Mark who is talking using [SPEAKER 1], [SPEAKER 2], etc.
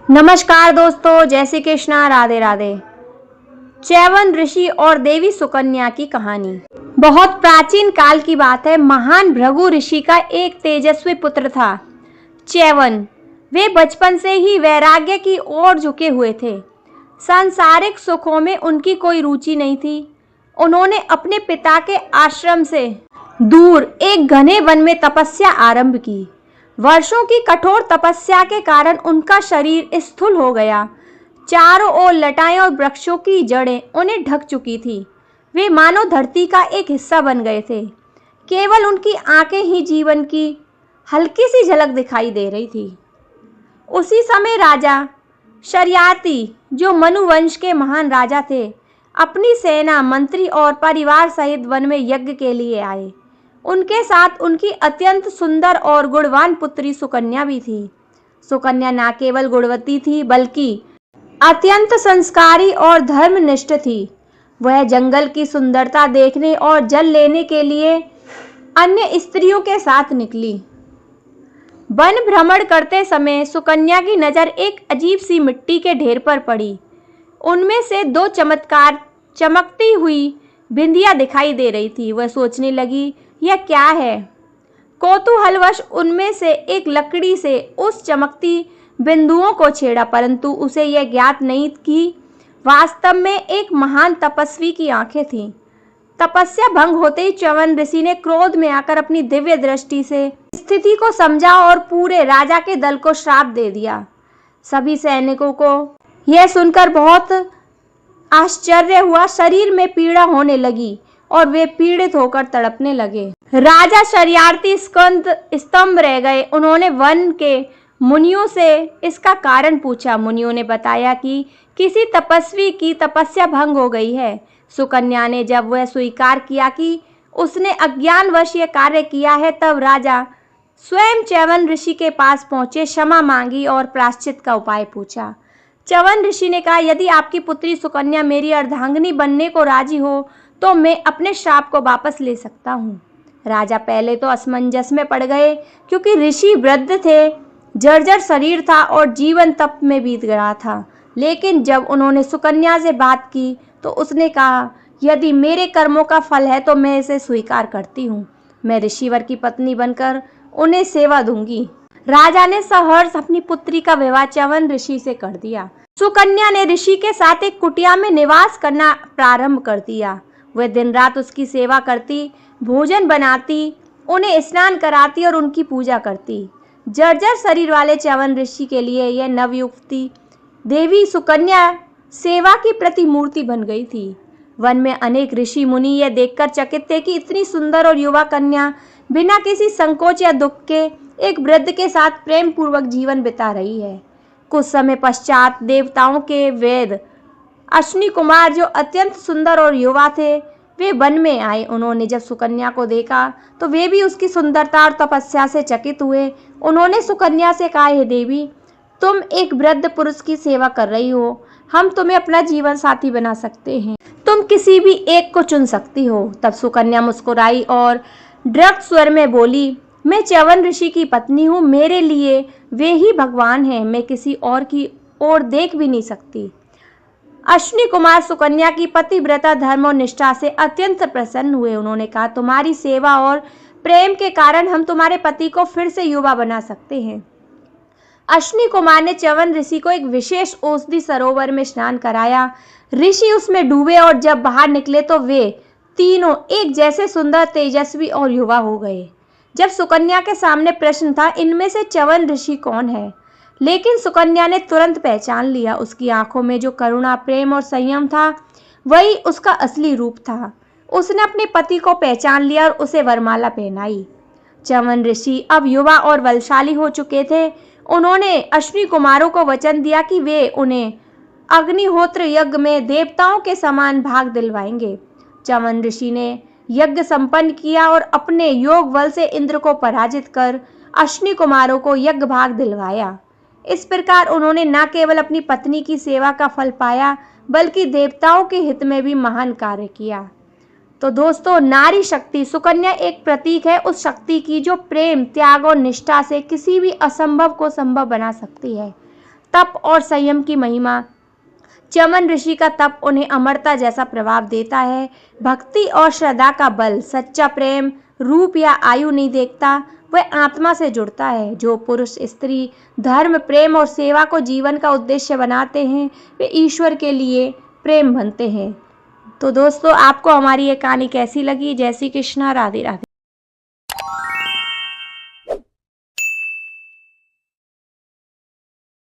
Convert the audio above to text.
[SPEAKER 1] नमस्कार दोस्तों, जय श्री कृष्णा, राधे राधे। च्यवन ऋषि और देवी सुकन्या की कहानी बहुत प्राचीन काल की बात है। महान भृगु ऋषि का एक तेजस्वी पुत्र था च्यवन। वे बचपन से ही वैराग्य की ओर झुके हुए थे। सांसारिक सुखों में उनकी कोई रुचि नहीं थी। उन्होंने अपने पिता के आश्रम से दूर एक घने वन में तपस्या आरंभ की। वर्षों की कठोर तपस्या के कारण उनका शरीर स्थूल हो गया। चारों ओर लताएं और वृक्षों की जड़ें उन्हें ढक चुकी थी। वे मानो धरती का एक हिस्सा बन गए थे। केवल उनकी आंखें ही जीवन की हल्की सी झलक दिखाई दे रही थी। उसी समय राजा शर्याती, जो मनु वंश के महान राजा थे, अपनी सेना, मंत्री और परिवार सहित वन में यज्ञ के लिए आए। उनके साथ उनकी अत्यंत सुंदर और गुणवान पुत्री सुकन्या भी थी। सुकन्या न केवल गुणवती थी बल्कि अत्यंत संस्कारी और धर्मनिष्ठ थी। वह जंगल की सुंदरता देखने और जल लेने के लिए अन्य स्त्रियों के साथ निकली। वन भ्रमण करते समय सुकन्या की नज़र एक अजीब सी मिट्टी के ढेर पर पड़ी। उनमें से दो चमकती हुई बिंदियां दिखाई दे रही थी। वह सोचने लगी, यह क्या है? कौतूहलवश उनमें से एक लकड़ी से उस चमकती बिंदुओं को छेड़ा, परंतु उसे यह ज्ञात नहीं कि वास्तव में एक महान तपस्वी की आंखें थीं। तपस्या भंग होते ही च्यवन ऋषि ने क्रोध में आकर अपनी दिव्य दृष्टि से स्थिति को समझा और पूरे राजा के दल को श्राप दे दिया। सभी सैनिकों को यह सुनकर बहुत आश्चर्य हुआ। शरीर में पीड़ा होने लगी और वे पीड़ित होकर तड़पने लगे। राजा शर्याती स्तंभ रह गए। उन्होंने वन के मुनियों से इसका कारण पूछा। मुनियों ने बताया कि किसी तपस्वी की तपस्या भंग हो गई है। सुकन्या ने जब वह स्वीकार किया कि उसने अज्ञानवश यह कार्य किया है, तब राजा स्वयं च्यवन ऋषि के पास पहुंचे, क्षमा मांगी और प्रायश्चित का उपाय पूछा। च्यवन ऋषि ने कहा, यदि आपकी पुत्री सुकन्या मेरी अर्धांगिनी बनने को राजी हो तो मैं अपने श्राप को वापस ले सकता हूँ। राजा पहले तो असमंजस में पड़ गए, क्योंकि ऋषि वृद्ध थे, जर्जर शरीर था और जीवन तप में बीत गया था। लेकिन जब उन्होंने सुकन्या से बात की तो उसने कहा, यदि मेरे कर्मों का फल है तो मैं इसे स्वीकार करती हूँ। मैं ऋषिवर की पत्नी बनकर उन्हें सेवा दूंगी। राजा ने सहर्ष अपनी पुत्री का विवाह च्यवन ऋषि से कर दिया। सुकन्या ने ऋषि के साथ एक कुटिया में निवास करना प्रारंभ कर दिया। वह दिन रात उसकी सेवा करती, भोजन बनाती, उन्हें स्नान कराती और उनकी पूजा करती। जर्जर शरीर वाले च्यवन ऋषि के लिए यह नवयुवती देवी सुकन्या सेवा की प्रतिमूर्ति बन गई थी। वन में अनेक ऋषि मुनि यह देखकर चकित थे कि इतनी सुंदर और युवा कन्या बिना किसी संकोच या दुख के एक वृद्ध के साथ प्रेम पूर्वक जीवन बिता रही है। कुछ समय पश्चात देवताओं के वेद अश्विनी कुमार, जो अत्यंत सुंदर और युवा थे, वे वन में आए। उन्होंने जब सुकन्या को देखा तो वे भी उसकी सुंदरता और तपस्या से चकित हुए। उन्होंने सुकन्या से कहा, हे देवी, तुम एक वृद्ध पुरुष की सेवा कर रही हो, हम तुम्हें अपना जीवन साथी बना सकते हैं, तुम किसी भी एक को चुन सकती हो। तब सुकन्या मुस्कुराई और दृढ़ स्वर में बोली, मैं च्यवन ऋषि की पत्नी हूँ, मेरे लिए वे ही भगवान हैं, मैं किसी और की ओर देख भी नहीं सकती। अश्विनी कुमार सुकन्या की पतिव्रता, धर्म और निष्ठा से अत्यंत प्रसन्न हुए। उन्होंने कहा, तुम्हारी सेवा और प्रेम के कारण हम तुम्हारे पति को फिर से युवा बना सकते हैं। अश्विनी कुमार ने च्यवन ऋषि को एक विशेष औषधि सरोवर में स्नान कराया। ऋषि उसमें डूबे और जब बाहर निकले तो वे तीनों एक जैसे सुंदर, तेजस्वी और युवा हो गए। जब सुकन्या के सामने प्रश्न था, इनमें से च्यवन ऋषि कौन है, लेकिन सुकन्या ने तुरंत पहचान लिया। उसकी आंखों में जो करुणा, प्रेम और संयम था, वही उसका असली रूप था। उसने अपने पति को पहचान लिया और उसे वरमाला पहनाई। च्यवन ऋषि अब युवा और बलशाली हो चुके थे। उन्होंने अश्विनी कुमारों को वचन दिया कि वे उन्हें अग्निहोत्र यज्ञ में देवताओं के समान भाग दिलवाएंगे। च्यवन ऋषि ने यज्ञ संपन्न किया और अपने योग बल से इंद्र को पराजित कर अश्विनी कुमारों को यज्ञ भाग दिलवाया। इस प्रकार उन्होंने न केवल अपनी पत्नी की सेवा का फल पाया, बल्कि देवताओं के हित में भी महान कार्य किया। तो दोस्तों, नारी शक्ति सुकन्या एक प्रतीक है उस शक्ति की जो प्रेम, त्याग और निष्ठा से किसी भी असंभव को संभव बना सकती है। तप और संयम की महिमा। च्यवन ऋषि का तप उन्हें अमरता जैसा प्रभाव देता है। भक्ति और श्रद्धा का बल। सच्चा प्रेम रूप या आयु नहीं देखता, वह आत्मा से जुड़ता है। जो पुरुष स्त्री धर्म, प्रेम और सेवा को जीवन का उद्देश्य बनाते हैं, वे ईश्वर के लिए प्रेम बनते हैं। तो दोस्तों, आपको हमारी ये कहानी कैसी लगी? जय श्री कृष्णा, राधे राधे।